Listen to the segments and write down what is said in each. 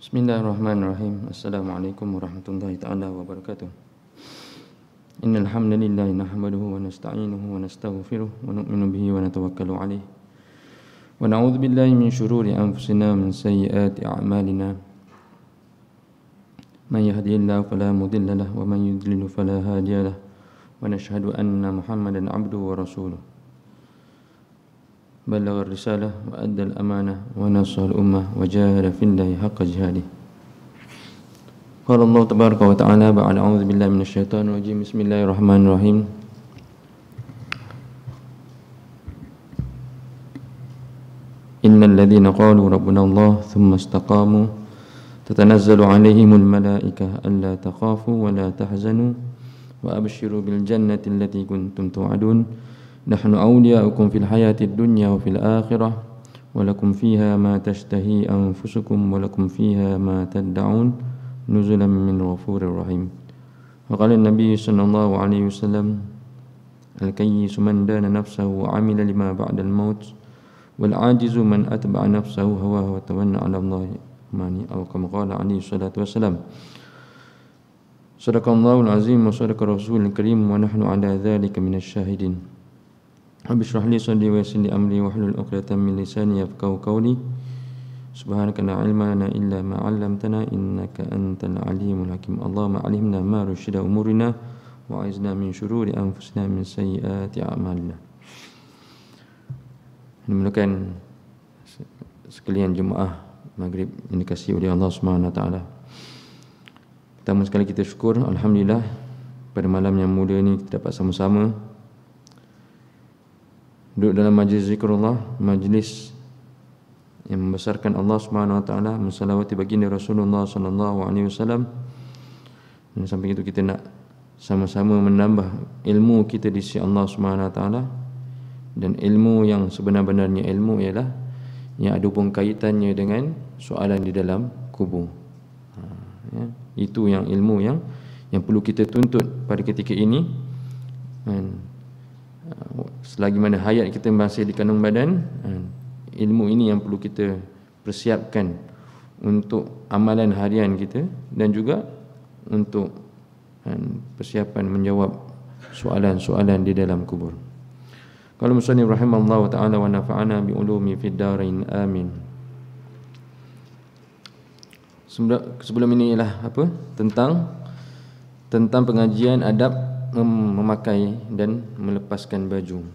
Bismillahirrahmanirrahim. Assalamualaikum warahmatullahi ta'ala wabarakatuh. Innal hamdalillah nahmaduhu wa nasta'inuhu wa nastaghfiruh wa nu'minu bihi wa natawakkalu alayh. Wa na'udzu billahi min shururi anfusina wa min sayyiati a'malina. Man yahdihillahu fala mudilla lahu wa man yudlil fala hadiya lahu. Wa nashhadu anna Muhammadan 'abduhu wa rasuluh. بلغ الرسالة وأدى الأمانة ونصح الأمة وجاهد في الله حق جهاده. قال الله تبارك وتعالى بعد أعوذ بالله من الشيطان الرجيم بسم الله الرحمن الرحيم. إن الذين قالوا ربنا الله ثم استقاموا تتنزل عليهم الملائكة ألا تخافوا ولا تحزنوا وأبشروا بالجنة التي كنتم توعدون نحن أولياؤكم في الحياة الدنيا وفي الآخرة ولكم فيها ما تشتهي أنفسكم ولكم فيها ما تدعون نزلا من غفور رحيم. وقال النبي صلى الله عليه وسلم الكيس من دان نفسه وعمل لما بعد الموت والعاجز من أتبع نفسه هواه وتمنى على الله ماني أو كما قال عليه الصلاة والسلام. صدق الله العظيم وصدق رسول الكريم ونحن على ذلك من الشاهدين. Rabbi shrah li sadri wa yassir li amri wahlul 'uqdatam min lisani yafqahu qawli. Subhanaka la ilma lana illa ma 'allamtana innaka antal alimul hakim. Allahumma 'allimna ma rushida umurina wa 'izna min shururi anfusina min sayyiati a'malina. Dimulakan sekalian jemaah maghrib yang dikasihi oleh Allah Subhanahu wa taala. Pertama sekali kita syukur alhamdulillah pada malam yang mulia ini kita dapat sama-sama duduk dalam majlis zikrullah, majlis yang membesarkan Allah Subhanahu wa taala, mensalawati baginda Rasulullah sallallahu alaihi wasallam. Dan sampai itu kita nak sama-sama menambah ilmu kita di sisi Allah Subhanahu wa taala, dan ilmu yang sebenar-benarnya ilmu ialah yang ada hubung kaitannya dengan soalan di dalam kubur. Ya, itu yang ilmu yang perlu kita tuntut pada ketika ini. Dan selagi mana hayat kita masih di kandung badan, ilmu ini yang perlu kita persiapkan untuk amalan harian kita dan juga untuk persiapan menjawab soalan-soalan di dalam kubur. Qala musannif rahimallahu taala wa nafa'ana bi ulumi fid darain amin. Sebelum ini ialah apa? Tentang pengajian adab memakai dan melepaskan baju.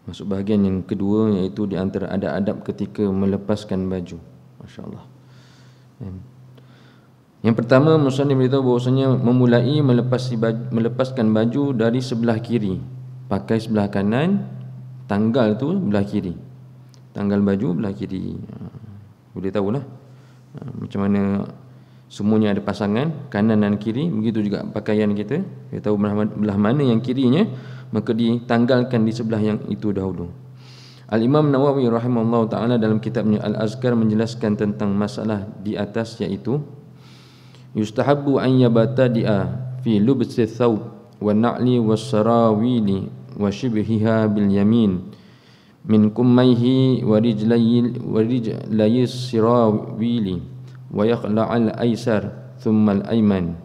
Masuk bahagian yang kedua, iaitu di antara adab-adab ketika melepaskan baju. Masya-Allah. Yang pertama, musannif beritahu bahawasanya memulai melepaskan baju dari sebelah kiri. Pakai sebelah kanan, tanggal tu belah kiri. Tanggal baju belah kiri. Boleh tahulah macam mana semuanya ada pasangan kanan dan kiri. Begitu juga pakaian kita. Kita tahu belah mana yang kirinya, maka ditanggalkan di sebelah yang itu dahulu. Al-Imam Nawawi rahimahullah ta'ala dalam kitabnya Al-Azkar menjelaskan tentang masalah di atas, iaitu yustahabbu an yabtadi'a fi lubsi thawb wa na'li was sarawili wa shibhiha bil yamin min kummayhi wa rijlayis sirawili wa yakhla'al aisar thumma al-ayman.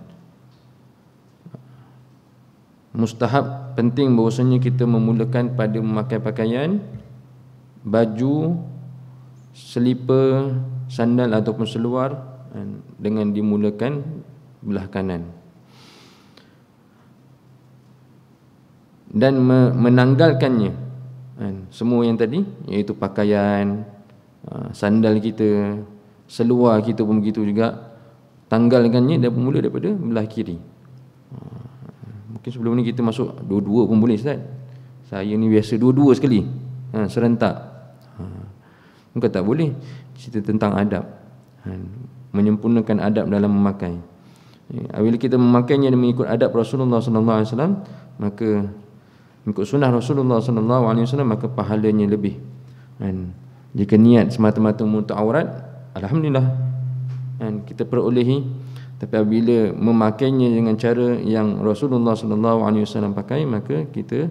Mustahab, penting bahawasanya kita memulakan pada memakai pakaian, baju, selipar, sandal ataupun seluar dengan dimulakan belah kanan, dan menanggalkannya semua yang tadi, iaitu pakaian, sandal kita, seluar kita pun begitu juga, tanggalkannya dan bermula daripada belah kiri. Mungkin sebelum ni kita masuk dua-dua pun boleh, Ustaz. Saya ni biasa dua-dua sekali, serentak. Mungkin tak boleh. Cerita tentang adab, menyempurnakan adab dalam memakai. Apabila kita memakainya dan mengikut adab Rasulullah sallallahu alaihi wasallam, maka mengikut sunnah Rasulullah sallallahu alaihi wasallam, maka pahalanya lebih. Jika niat semata-mata untuk aurat, alhamdulillah kita perolehi. Tapi apabila memakainya dengan cara yang Rasulullah sallallahu alaihi wasallam pakai, maka kita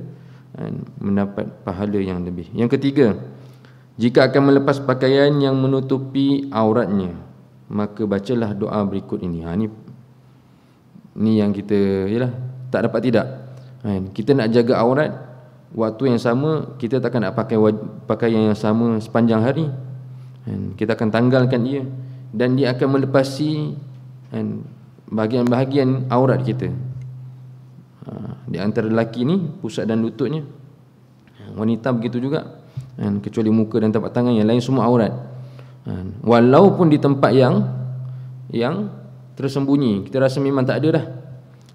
mendapat pahala yang lebih. Yang ketiga, jika akan melepas pakaian yang menutupi auratnya, maka bacalah doa berikut ini. Ni yang kita tak dapat tidak. Kita nak jaga aurat, waktu yang sama kita takkan nak pakai pakaian yang sama sepanjang hari. Kita akan tanggalkan dia, dan dia akan melepasi bahagian-bahagian aurat kita. Di antara lelaki ni pusat dan lututnya, wanita begitu juga, kecuali muka dan tapak tangan, yang lain semua aurat. Walaupun di tempat yang tersembunyi, kita rasa memang tak ada dah,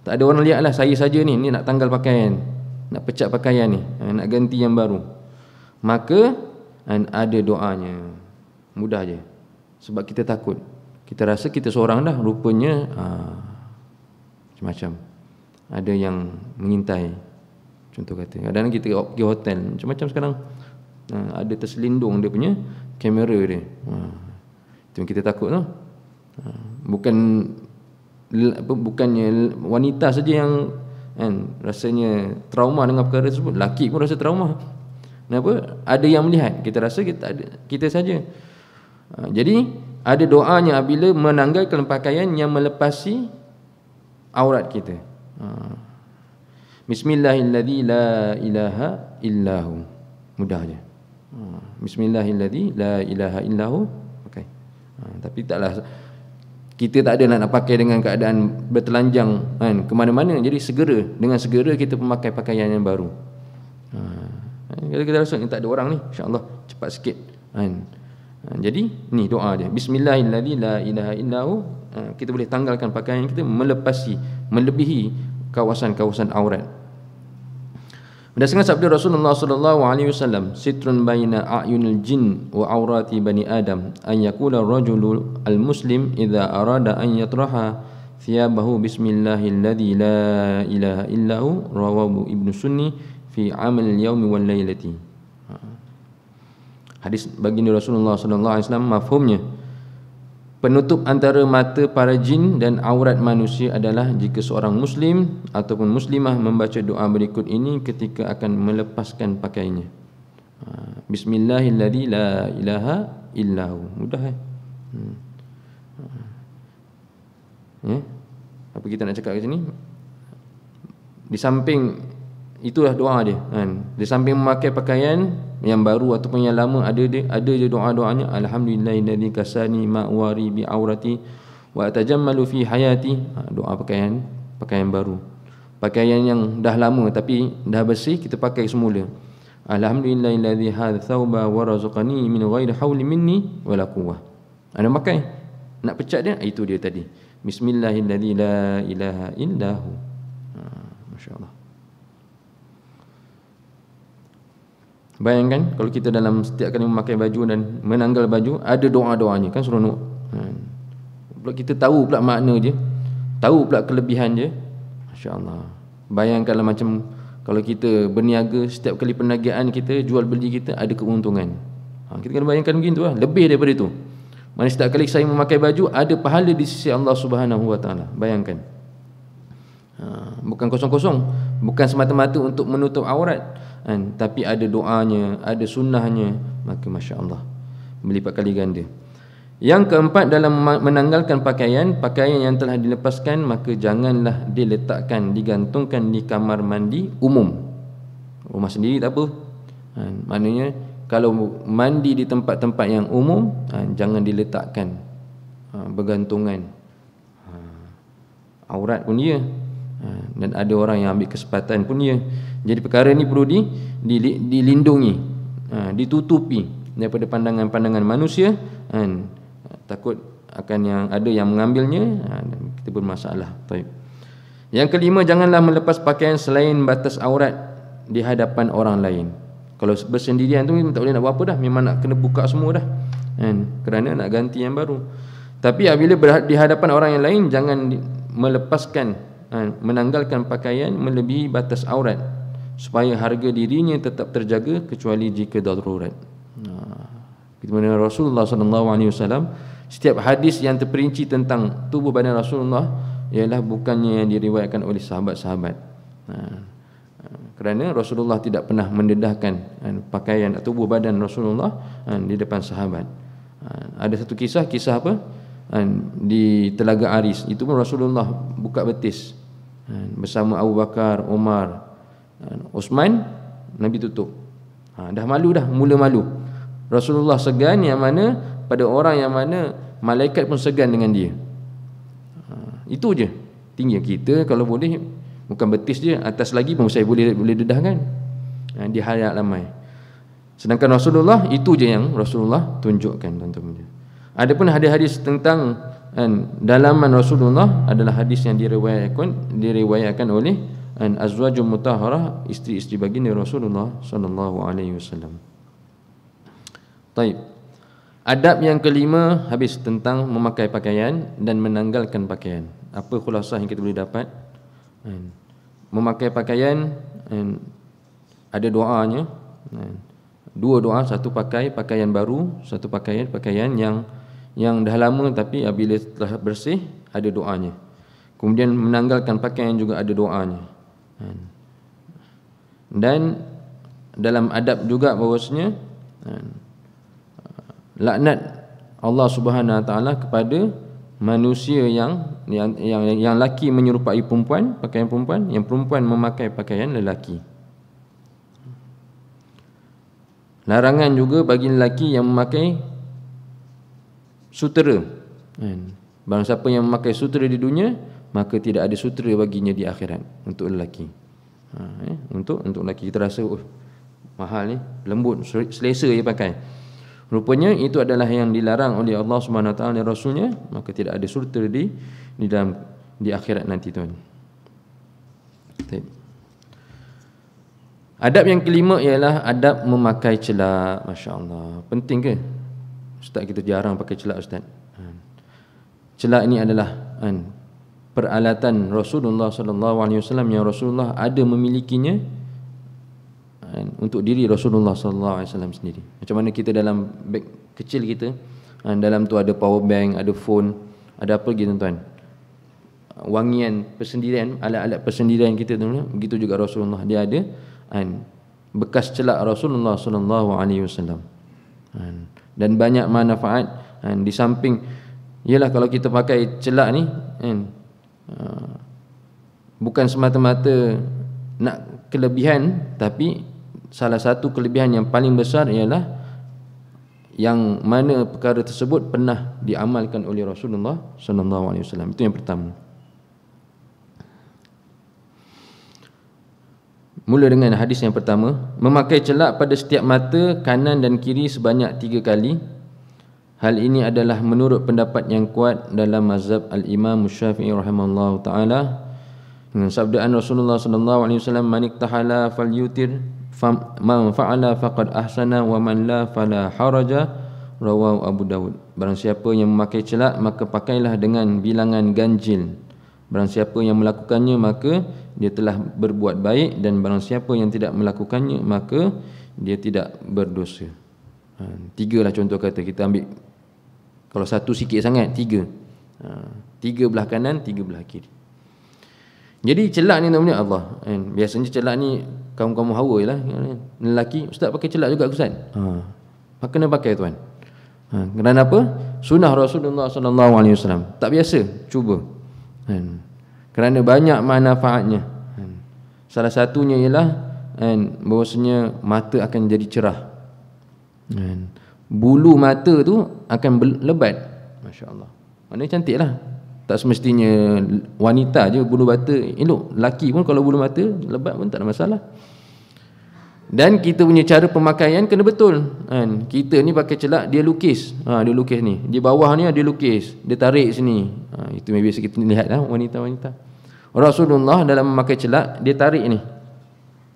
tak ada orang lihat lah, saya saja ni nak tanggal pakaian, nak pecat pakaian ni, nak ganti yang baru, maka ada doanya. Mudah je. Sebab kita takut, kita rasa kita seorang dah, rupanya macam-macam, ada yang mengintai. Contoh kata, kadang-kadang kita pergi hotel, macam-macam sekarang, ada terselindung dia punya kamera dia. Itu yang kita takut tu. Bukannya wanita saja yang rasanya trauma dengan perkara tersebut, lelaki pun rasa trauma. Kenapa? Ada yang melihat, kita rasa kita saja. Jadi ada doanya apabila menanggalkan pakaian yang melepasi aurat kita. Bismillahilladzi la ilaha illahu. Mudah je. Bismillahilladzi la ilaha illahu. Okay. Tapi taklah, kita tak ada nak pakai dengan keadaan bertelanjang ke mana-mana. Jadi dengan segera kita memakai pakaian yang baru. Kalau kita rasa tak ada orang ni, insya-Allah cepat sikit. Jadi ni doa dia. Bismillahilladzi la ilaha illahu. Kita boleh tanggalkan pakaian kita, melebihi kawasan-kawasan aurat. Berdasarkan sabda Rasulullah sallallahu alaihi wasallam, sitrun baina a'yunil jin wa aurati bani adam, an yaqula ar-rajulu al-muslim idza arada an yatraha thiyabahu bismillahilladzi la ilaha illahu, rawahu Ibnu Sunni fi amal al-yaumi wal lailati. Hadis baginda Rasulullah sallallahu alaihi wasallam, mafhumnya, penutup antara mata para jin dan aurat manusia adalah jika seorang muslim ataupun muslimah membaca doa berikut ini ketika akan melepaskan pakaiannya. Bismillahilladzi la ilaha illahu. Mudah Apa kita nak cakap kat sini? Di samping itulah doa dia, Di samping memakai pakaian yang baru ataupun yang lama, ada je doa-doanya. Alhamdulillahilladzi kasani ma'wari bi aurati wa tajammalu fi hayati. Doa pakaian baru. Pakaian yang dah lama tapi dah bersih, kita pakai semula. Alhamdulillahilladzi hadza thawba wa razaqani min ghairi hauli minni wala quwwah. Ada pakai, nak pecat dia, itu dia tadi. Bismillahilladzi la ilaha illahu. Masya-Allah. Bayangkan kalau kita dalam setiap kali memakai baju dan menanggal baju, ada doa-doanya, kan seronok. Pula kita tahu pula makna dia, tahu pula kelebihan dia. Masya-Allah. Bayangkanlah macam kalau kita berniaga, setiap kali perniagaan kita, jual beli kita ada keuntungan. Kita kena bayangkan begitu lah, lebih daripada itu. Mana setiap kali saya memakai baju, ada pahala di sisi Allah Subhanahu Wa Taala. Bayangkan. Bukan kosong-kosong, bukan semata-mata untuk menutup aurat, tapi ada doanya, ada sunnahnya, maka masya-Allah berlipat kali ganda. Yang keempat, dalam menanggalkan pakaian yang telah dilepaskan, maka janganlah diletakkan, digantungkan di kamar mandi umum. Rumah sendiri tak apa. Maknanya kalau mandi di tempat-tempat yang umum, jangan diletakkan bergantungan. Aurat pun dia, dan ada orang yang ambil kesempatan pun dia. Jadi perkara ni perlu dilindungi, ditutupi daripada pandangan-pandangan manusia, takut akan yang ada yang mengambilnya, dan kita bermasalah. Baik. Yang kelima, janganlah melepas pakaian selain batas aurat di hadapan orang lain. Kalau bersendirian tu tak boleh nak buat apa dah, memang nak kena buka semua dah, kerana nak ganti yang baru. Tapi apabila di hadapan orang yang lain, jangan melepaskan, menanggalkan pakaian melebihi batas aurat, supaya harga dirinya tetap terjaga, kecuali jika darurat. Kita mendengar Rasulullah SAW, setiap hadis yang terperinci tentang tubuh badan Rasulullah ialah bukannya yang diriwayatkan oleh sahabat-sahabat, kerana Rasulullah tidak pernah mendedahkan pakaian tubuh badan Rasulullah di depan sahabat. Ada satu kisah apa? di Telaga Aris. Itu pun Rasulullah buka betis bersama Abu Bakar, Umar, Osman. Nabi tutup. Dah malu dah, mula malu. Rasulullah segan yang mana pada orang yang mana malaikat pun segan dengan dia. Itu je. Tinggi kita kalau boleh bukan betis je, atas lagi pun saya boleh dedahkan. Di halayak ramai. Sedangkan Rasulullah itu je yang Rasulullah tunjukkan, tuan-tuan. Adapun hadis-hadis tentang dalaman Rasulullah adalah hadis yang diriwayatkan oleh azwajul mutahharah, isteri-isteri baginda Rasulullah sallallahu alaihi wasallam. Baik. Adab yang kelima habis tentang memakai pakaian dan menanggalkan pakaian. Apa khulasah yang kita boleh dapat? Memakai pakaian ada doanya. Dua doa, satu pakai pakaian baru, satu pakaian yang dah lama tapi apabila telah bersih ada doanya. Kemudian menanggalkan pakaian juga ada doanya. Dan dalam adab juga bahawasanya laknat Allah Subhanahu Wa Taala kepada manusia yang laki menyerupai perempuan, pakaian perempuan, yang perempuan memakai pakaian lelaki. Larangan juga bagi lelaki yang memakai sutera. Barang siapa yang memakai sutera di dunia, maka tidak ada sutera baginya di akhirat untuk lelaki. Untuk lelaki kita rasa mahal ni, lembut, selesa dia pakai. Rupanya itu adalah yang dilarang oleh Allah Subhanahu Wa Taala dan Rasulnya, maka tidak ada sutera di akhirat nanti, tuan. Adab yang kelima ialah adab memakai celak. Masya-Allah. Penting ke? Ustaz, kita jarang pakai celak, Ustaz. Celak ini adalah peralatan Rasulullah sallallahu alaihi wasallam yang Rasulullah ada memilikinya untuk diri Rasulullah sallallahu alaihi wasallam sendiri. Macam mana kita dalam beg kecil kita, dalam tu ada power bank, ada phone, ada apa lagi, tuan-tuan? Wangian persendirian, alat-alat persendirian kita tu. Begitu juga Rasulullah, dia ada bekas celak Rasulullah sallallahu alaihi wasallam. Dan banyak manfaat di samping ialah kalau kita pakai celak ni bukan semata-mata nak kelebihan, tapi salah satu kelebihan yang paling besar ialah yang mana perkara tersebut pernah diamalkan oleh Rasulullah sallallahu alaihi wasallam. Itu yang pertama. Mula dengan hadis yang pertama, memakai celak pada setiap mata kanan dan kiri sebanyak 3 kali. Hal ini adalah menurut pendapat yang kuat dalam mazhab al-Imam Syafi'i rahimahullahu taala. Dengan sabdaan Rasulullah sallallahu alaihi wasallam, man iktahala falyutir, man fa'ala faqad ahsana wa man la fala haraja, rawahu Abu Dawud. Barang siapa yang memakai celak maka pakailah dengan bilangan ganjil. Barang siapa yang melakukannya maka dia telah berbuat baik, dan barang siapa yang tidak melakukannya maka dia tidak berdosa. 3 lah contoh kata, kita ambil kalau satu sikit sangat, 3. 3 belah kanan, 3 belah kiri. Jadi celak ni namanya Allah. Biasanya celak ni kaum-kaum hawa lah. Lelaki, ustaz pakai celak juga ustaz. Kena pakai, tuan. Kerana apa? Sunnah Rasulullah sallallahu alaihi wasallam. Tak biasa, cuba. Kerana banyak manfaatnya. Salah satunya ialah bahawasanya mata akan jadi cerah. Bulu mata tu akan lebat. Masya-Allah. Maknanya cantik lah. Tak semestinya wanita je bulu mata elok. Lelaki pun kalau bulu mata lebat pun tak ada masalah. Dan kita punya cara pemakaian kena betul. Kita ni pakai celak, dia lukis. Dia lukis ni. Di bawah ni dia lukis. Dia tarik sini. Itu yang biasa kita lihat lah, wanita-wanita. Rasulullah dalam memakai celak, dia tarik ni.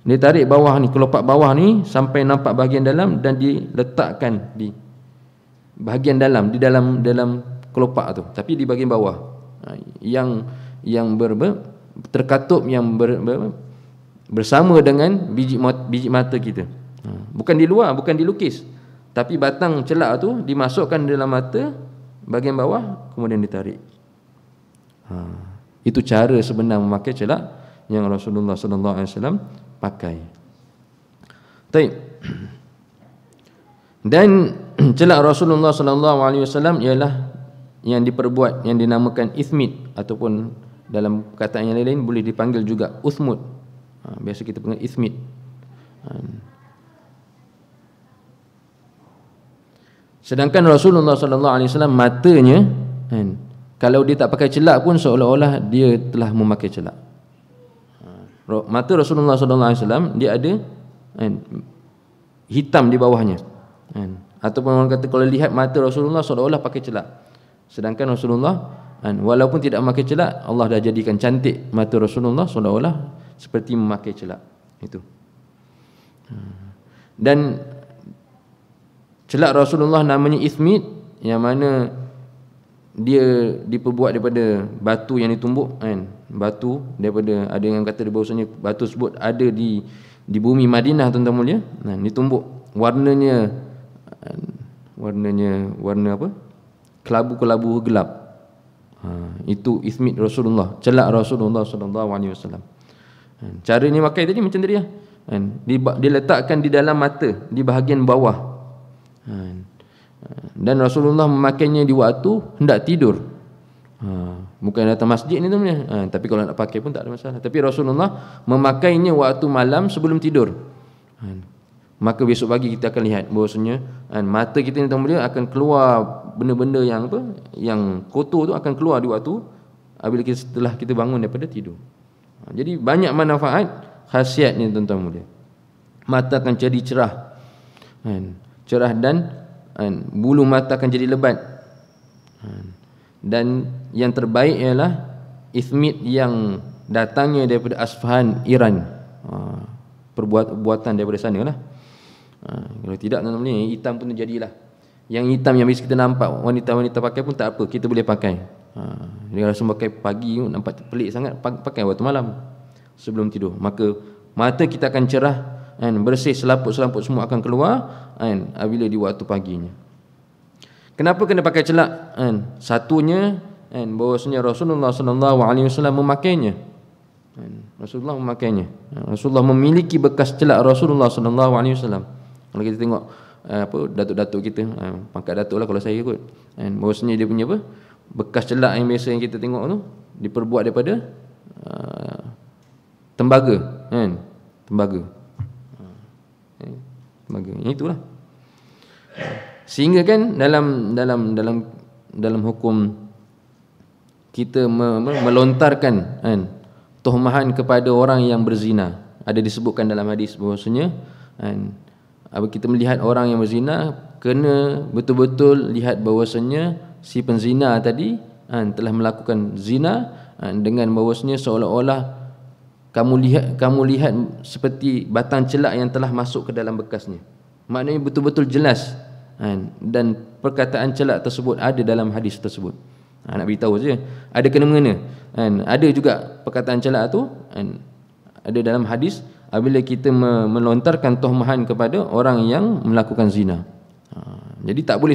Dia tarik bawah ni, kelopak bawah ni sampai nampak bahagian dalam, dan diletakkan di bahagian dalam, di dalam kelopak tu. Tapi di bahagian bawah. Yang terkatup, yang bersama dengan biji mata kita. Bukan di luar, bukan dilukis, tapi batang celak tu dimasukkan dalam mata bahagian bawah, kemudian ditarik. Itu cara sebenar memakai celak yang Rasulullah sallallahu alaihi wasallam pakai. Baik. Dan celak Rasulullah sallallahu alaihi wasallam ialah yang diperbuat yang dinamakan ismid, ataupun dalam perkataan yang lain boleh dipanggil juga usmud. Biasa kita panggil ismid. Sedangkan Rasulullah sallallahu alaihi wasallam matanya kalau dia tak pakai celak pun seolah-olah dia telah memakai celak. Mata Rasulullah sallallahu alaihi wasallam dia ada hitam di bawahnya. Ataupun orang kata kalau lihat mata Rasulullah seolah-olah pakai celak. Sedangkan Rasulullah walaupun tidak memakai celak, Allah dah jadikan cantik mata Rasulullah seolah-olah seperti memakai celak. Itu. Dan celak Rasulullah namanya ismid, yang mana dia diperbuat daripada batu yang ditumbuk batu daripada, ada yang kata bahawasanya batu tersebut ada di bumi Madinah, tuan-tuan mulia, ditumbuk, warna apa, kelabu-kelabu gelap. Itu ismid Rasulullah, celak Rasulullah sallallahu alaihi wasallam. Caranya pakai tadi macam tadi lah. Diletakkan di dalam mata, di bahagian bawah. Dan Rasulullah memakainya di waktu hendak tidur. Bukan datang masjid ni teman-teman. Tapi kalau nak pakai pun tak ada masalah. Tapi Rasulullah memakainya waktu malam sebelum tidur. Maka besok pagi kita akan lihat bahawasanya mata kita ni teman-teman akan keluar benda-benda yang apa, yang kotor tu akan keluar di waktu apabila setelah kita bangun daripada tidur. Jadi banyak manfaat khasiat ni tuan-tuan mulia. Mata akan jadi cerah. Cerah dan bulu mata akan jadi lebat. Dan yang terbaik ialah ismid yang datangnya daripada Asfahan, Iran. Perbuatan daripada sana lah. Kalau tidak tuan-tuan mulia, hitam pun terjadilah. Yang hitam yang biasa kita nampak wanita-wanita pakai pun tak apa, kita boleh pakai. Dia rasa pakai pagi nampak pelik sangat, pakai waktu malam sebelum tidur. Maka mata kita akan cerah, bersih, selaput-selaput semua akan keluar apabila di waktu paginya. Kenapa kena pakai celak? Satunya bahawasanya Rasulullah sallallahu alaihi wasallam memakainya. Rasulullah memakainya. Rasulullah memiliki bekas celak Rasulullah sallallahu alaihi wasallam. Kalau kita tengok datuk-datuk kita, pangkat datuk lah kalau saya ikut, bahawasanya dia punya apa, bekas celak yang biasa yang kita tengok tu diperbuat daripada tembaga, tembaga. Tembaga. Itulah. Sehingga kan dalam hukum kita melontarkan tuhmahan kepada orang yang berzina. Ada disebutkan dalam hadis bahawasanya apabila kita melihat orang yang berzina, kena betul-betul lihat bahawasanya si penzina tadi telah melakukan zina dengan bahawasanya seolah-olah kamu lihat seperti batang celak yang telah masuk ke dalam bekasnya. Maknanya betul-betul jelas dan perkataan celak tersebut ada dalam hadis tersebut. Nak beritahu saja, ada kena-mengena. Ada juga perkataan celak tu ada dalam hadis apabila kita melontarkan tuhmahan kepada orang yang melakukan zina. Jadi tak boleh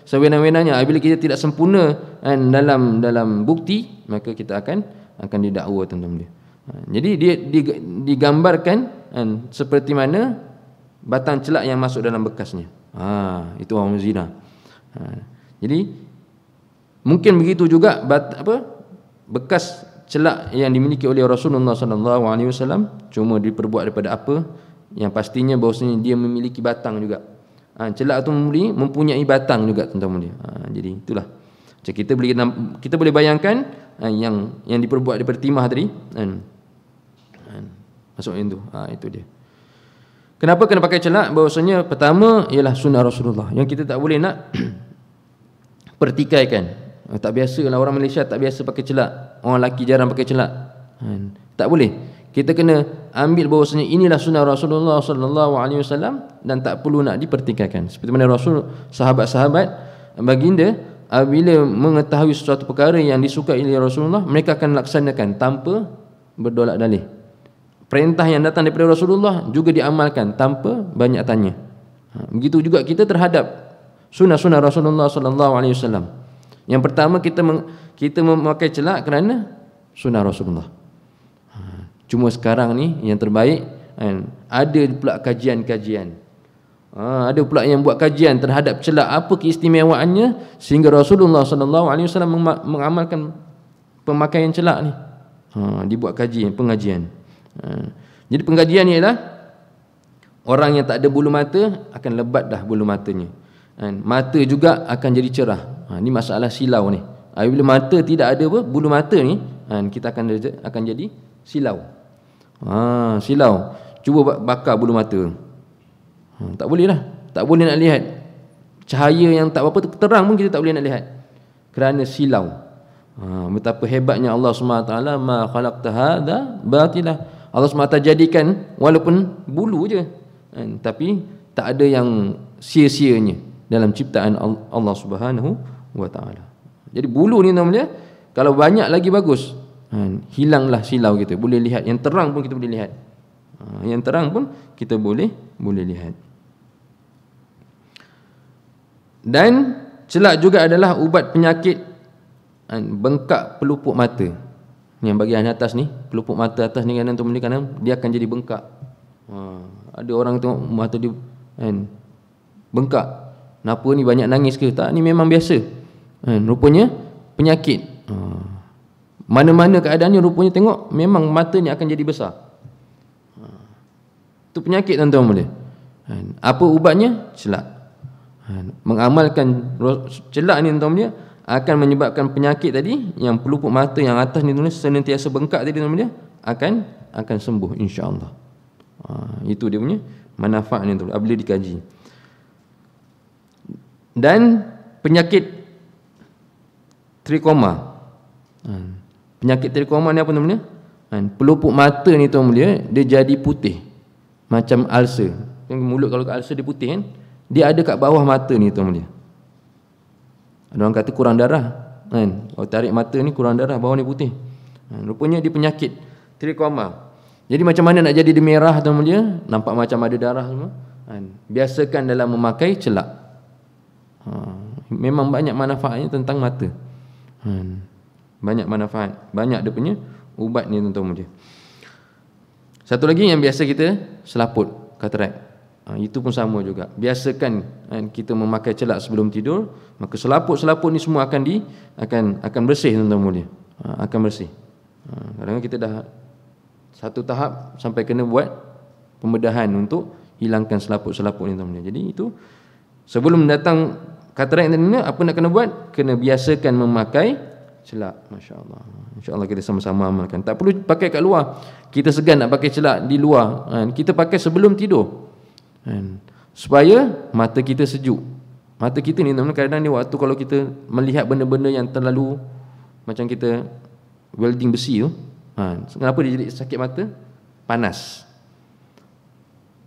sewenang-wenangnya. Apabila kita tidak sempurna dalam bukti, maka kita akan didakwa, tuan-tuan. Jadi dia digambarkan seperti mana batang celak yang masuk dalam bekasnya. Itu orang zina. Jadi mungkin begitu juga bekas celak yang dimiliki oleh Rasulullah sallallahu alaihi wasallam, cuma diperbuat daripada apa yang pastinya bahawasanya dia memiliki batang juga. Celak tu mempunyai batang juga, tuan-tuan mulia. Jadi itulah. Macam kita boleh bayangkan yang diperbuat daripada timah tadi masuk itu. Itu dia. Kenapa kena pakai celak? Bahawasanya pertama ialah sunnah Rasulullah yang kita tak boleh nak pertikaikan. Tak biasa lah, orang Malaysia tak biasa pakai celak, orang lelaki jarang pakai celak. Tak boleh. Kita kena ambil bahawasanya inilah sunnah Rasulullah sallallahu alaihi wasallam dan tak perlu nak dipertikaikan. Seperti mana sahabat-sahabat baginda apabila mengetahui sesuatu perkara yang disukai oleh Rasulullah, mereka akan laksanakan tanpa berdolak dalih. Perintah yang datang daripada Rasulullah juga diamalkan tanpa banyak tanya. Begitu juga kita terhadap sunnah-sunnah Rasulullah sallallahu alaihi wasallam. Yang pertama kita memakai celak kerana sunnah Rasulullah. Cuma sekarang ni yang terbaik ada pula kajian-kajian Ada pula yang buat kajian terhadap celak, apa keistimewaannya sehingga Rasulullah SAW mengamalkan pemakaian celak ni. Dibuat pengajian. Jadi pengajian ni ialah orang yang tak ada bulu mata akan lebat dah bulu matanya. Mata juga akan jadi cerah. Ni masalah silau ni. Bila mata tidak ada bulu mata ni, kita akan jadi silau. Silau. Cuba bakar bulu mata. Tak boleh lah. Tak boleh nak lihat. Cahaya yang tak berapa terang pun kita tak boleh nak lihat. Kerana silau. Betapa hebatnya Allah SWT. Ma khalaqta hadha batilah. Allah SWT jadikan walaupun bulu je, tapi tak ada yang sia-sianya dalam ciptaan Allah Subhanahu wa taala. Jadi bulu ni namanya kalau banyak lagi bagus. Hilanglah silau kita. Boleh lihat yang terang pun kita boleh lihat. Yang terang pun kita boleh lihat. Dan celak juga adalah ubat penyakit bengkak pelupuk mata. Yang bahagian atas ni, pelupuk mata atas ni kanan tu kanan, dia akan jadi bengkak. Ada orang tengok mata dia bengkak. Kenapa ni, banyak nangis ke? Tak, ni memang biasa. Rupanya penyakit. Mana-mana keadaannya rupanya tengok memang mata ni akan jadi besar. Itu penyakit tuan-tuan boleh. Apa ubatnya? Celak. Mengamalkan celak ni tuan-tuan dia akan menyebabkan penyakit tadi yang pelupuk mata yang atas ni tuan senantiasa bengkak tadi tuan dia akan sembuh insya-Allah. Itu dia punya manfaat ni tuan bila dikaji. Dan penyakit trikoma. Penyakit trikoma ni apa namanya? Pelupuk mata ni tuan dia jadi putih macam ulcer. Mulut kalau ulcer dia putih kan? Dia ada kat bawah mata ni tuan dia. Ada orang kata kurang darah kan? Kalau tarik mata ni kurang darah, bawah ni putih. Rupanya dia penyakit trikoma. Jadi macam mana nak jadi dia merah tuan dia? Nampak macam ada darah semua. Biasakan dalam memakai celak. Memang banyak manfaatnya tentang mata. Banyak manfaat, banyak dia punya ubat ni tuan-tuan dia. Satu lagi yang biasa kita selaput, katarak. Itu pun sama juga. Biasakan kita memakai celak sebelum tidur, maka selaput-selaput ni semua akan bersih tuan-tuan dia. Akan bersih. Kadang-kadang kita dah satu tahap sampai kena buat pembedahan untuk hilangkan selaput-selaput ni tuan-tuan. Jadi itu sebelum datang katarak ni apa nak kena buat? Kena biasakan memakai celak. Masya-Allah. Insya-Allah kita sama-sama amalkan. Tak perlu pakai kat luar. Kita segan nak pakai celak di luar. Kita pakai sebelum tidur. Supaya mata kita sejuk. Mata kita ni kadang-kadang ni waktu kalau kita melihat benda-benda yang terlalu macam kita welding besi tu, kenapa dia jadi sakit mata? Panas.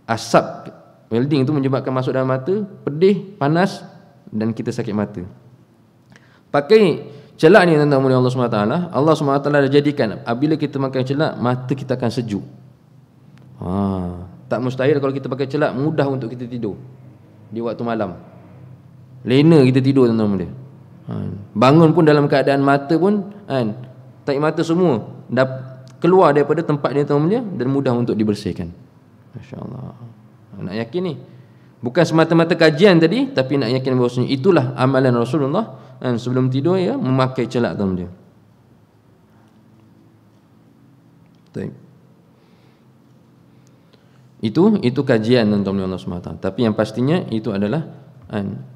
Asap welding tu menyebabkan masuk dalam mata, pedih, panas dan kita sakit mata. Pakai celak ni tuan-tuan mulia Allah SWT. Allah SWT dah jadikan apabila kita pakai celak, mata kita akan sejuk. Tak mustahil kalau kita pakai celak mudah untuk kita tidur di waktu malam. Lena kita tidur tuan-tuan mulia. Bangun pun dalam keadaan mata pun tarik mata semua dah keluar daripada tempat dia tuan mulia dan mudah untuk dibersihkan. Masya-Allah. Nak yakin ni bukan semata-mata kajian tadi, tapi nak yakin bahawasanya itulah amalan Rasulullah sebelum tidur ya, memakai celak tuan dia. Baik. Itu kajian tuan-tuan Allah SWT. Tapi yang pastinya itu adalah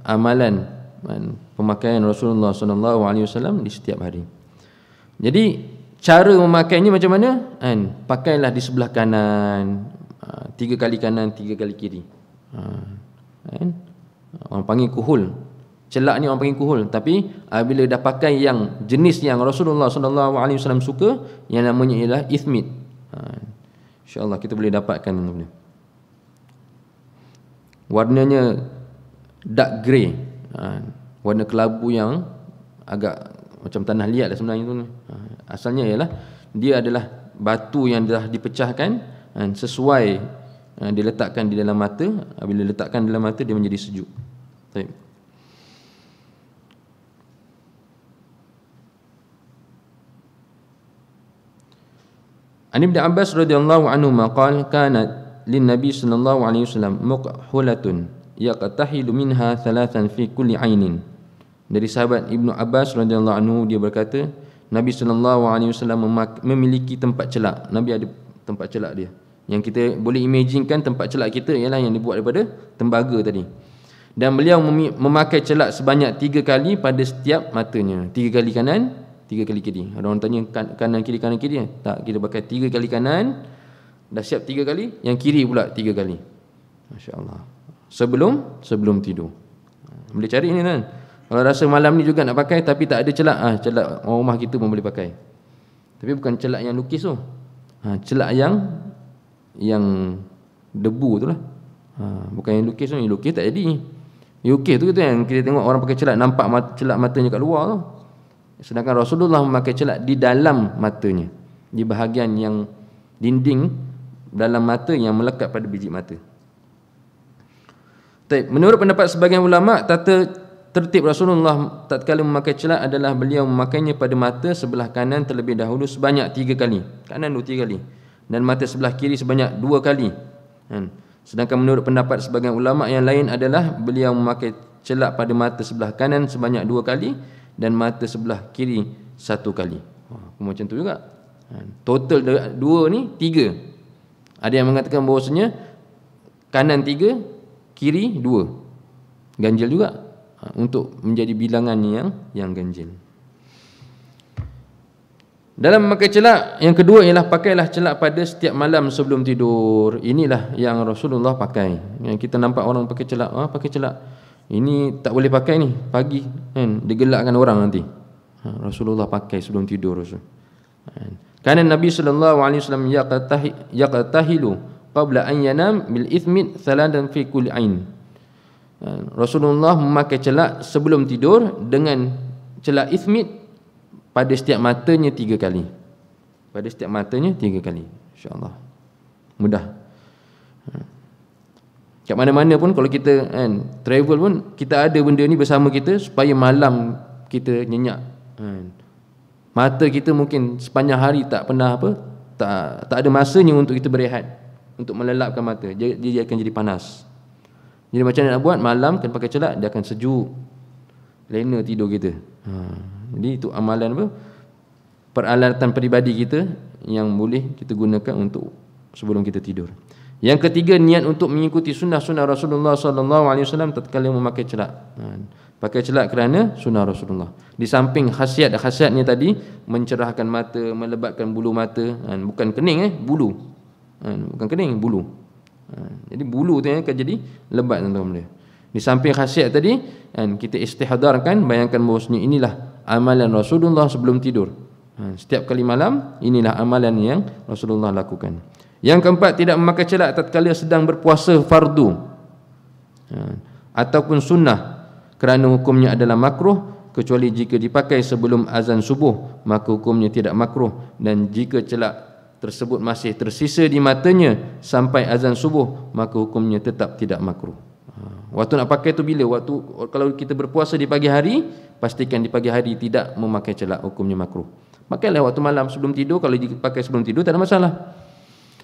amalan pemakaian Rasulullah SAW di setiap hari. Jadi cara memakainya macam mana? Pakailah di sebelah kanan, 3 kali kanan, 3 kali kiri. Orang panggil kuhul. Celak ni orang panggil kuhul. Tapi bila dah pakai yang jenis yang Rasulullah SAW suka, yang namanya ialah ithmid. InsyaAllah kita boleh dapatkan teman-teman. Warnanya dark grey, warna kelabu yang agak macam tanah liat lah sebenarnya tu. Asalnya ialah dia adalah batu yang dah dipecahkan sesuai diletakkan di dalam mata. Bila letakkan dalam mata dia menjadi sejuk. Baik. An Ibn Abbas radhiyallahu anhu maqal kana lin Nabi sallallahu alaihi wasallam muqhulatun yaqtahilu minha thalathan fi kulli ainin. Dari sahabat Ibnu Abbas radhiyallahu anhu, dia berkata Nabi sallallahu alaihi wasallam memiliki tempat celak. Nabi ada tempat celak dia. Yang kita boleh imaginekan tempat celak kita ialah yang dibuat daripada tembaga tadi. Dan beliau memakai celak sebanyak 3 kali pada setiap matanya. 3 kali kanan, 3 kali kiri. Ada orang tanya kanan kiri. Tak, kita pakai 3 kali kanan, dah siap 3 kali, yang kiri pula 3 kali. Masya-Allah. Sebelum tidur. Boleh cari ni kan. Kalau rasa malam ni juga nak pakai tapi tak ada celak, celak rumah kita pun boleh pakai. Tapi bukan celak yang lukis tu. Celak yang debu tu lah. Bukan yang lukis tu. Yang lukis tak jadi. Lukis tu yang kita tengok orang pakai celak, nampak celak matanya kat luar tu. Sedangkan Rasulullah memakai celak di dalam matanya, di bahagian yang dinding dalam mata yang melekat pada biji mata. Menurut pendapat sebahagian ulama, tata tertib Rasulullah tatkala memakai celak adalah beliau memakainya pada mata sebelah kanan terlebih dahulu sebanyak 3 kali. Kanan 3 kali. Dan mata sebelah kiri sebanyak 2 kali. Sedangkan menurut pendapat sebahagian ulama yang lain adalah beliau memakai celak pada mata sebelah kanan sebanyak 2 kali dan mata sebelah kiri 1 kali. Macam tu juga. Total 2 ni 3. Ada yang mengatakan bahawasanya kanan 3, kiri 2. Ganjil juga. Untuk menjadi bilangan yang ganjil. Dalam memakai celak, yang kedua ialah pakailah celak pada setiap malam sebelum tidur. Inilah yang Rasulullah pakai. Yang kita nampak orang pakai celak, pakai celak. Ini tak boleh pakai ni pagi kan, digelakkan orang nanti. Rasulullah pakai sebelum tidur Rasul. Karena Nabi sallallahu alaihi wasallam yaqtahilu qabla an yanam bil ithmit thalathan fi kulli ain. Rasulullah memakai celak sebelum tidur dengan celak ithmit pada setiap matanya 3 kali. Pada setiap matanya 3 kali. InsyaAllah. Mudah. Kat mana-mana pun kalau kita travel pun, kita ada benda ni bersama kita supaya malam kita nyenyak. Mata kita mungkin sepanjang hari tak pernah tak ada masanya untuk kita berehat, untuk melelapkan mata. Dia akan jadi panas. Jadi macam mana nak buat? Malam kan pakai celak, dia akan sejuk. Lena tidur kita. Jadi itu amalan peralatan peribadi kita yang boleh kita gunakan untuk sebelum kita tidur. Yang ketiga, niat untuk mengikuti sunnah-sunnah Rasulullah sallallahu alaihi wasallam tatkala memakai celak. Pakai celak kerana sunnah Rasulullah. Di samping khasiat-khasiatnya tadi, mencerahkan mata, melebatkan bulu mata, bukan kening bulu. Bukan kening, bulu. Jadi bulu tu akan jadi lebat tuan-tuan. Di samping khasiat tadi, kita istihdarkan, bayangkan bahawasanya inilah amalan Rasulullah sebelum tidur. Setiap kali malam, inilah amalan yang Rasulullah lakukan. Yang keempat, tidak memakai celak tatkala sedang berpuasa fardu ataupun sunnah, kerana hukumnya adalah makruh, kecuali jika dipakai sebelum azan subuh, maka hukumnya tidak makruh. Dan jika celak tersebut masih tersisa di matanya sampai azan subuh, maka hukumnya tetap tidak makruh. Waktu nak pakai tu bila? Kalau kita berpuasa di pagi hari, pastikan di pagi hari tidak memakai celak, hukumnya makruh. Pakailah waktu malam sebelum tidur. Kalau dipakai sebelum tidur tak ada masalah.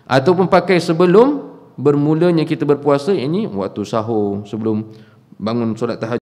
Ataupun pakai sebelum bermulanya kita berpuasa, ini waktu sahur, sebelum bangun solat tahajud.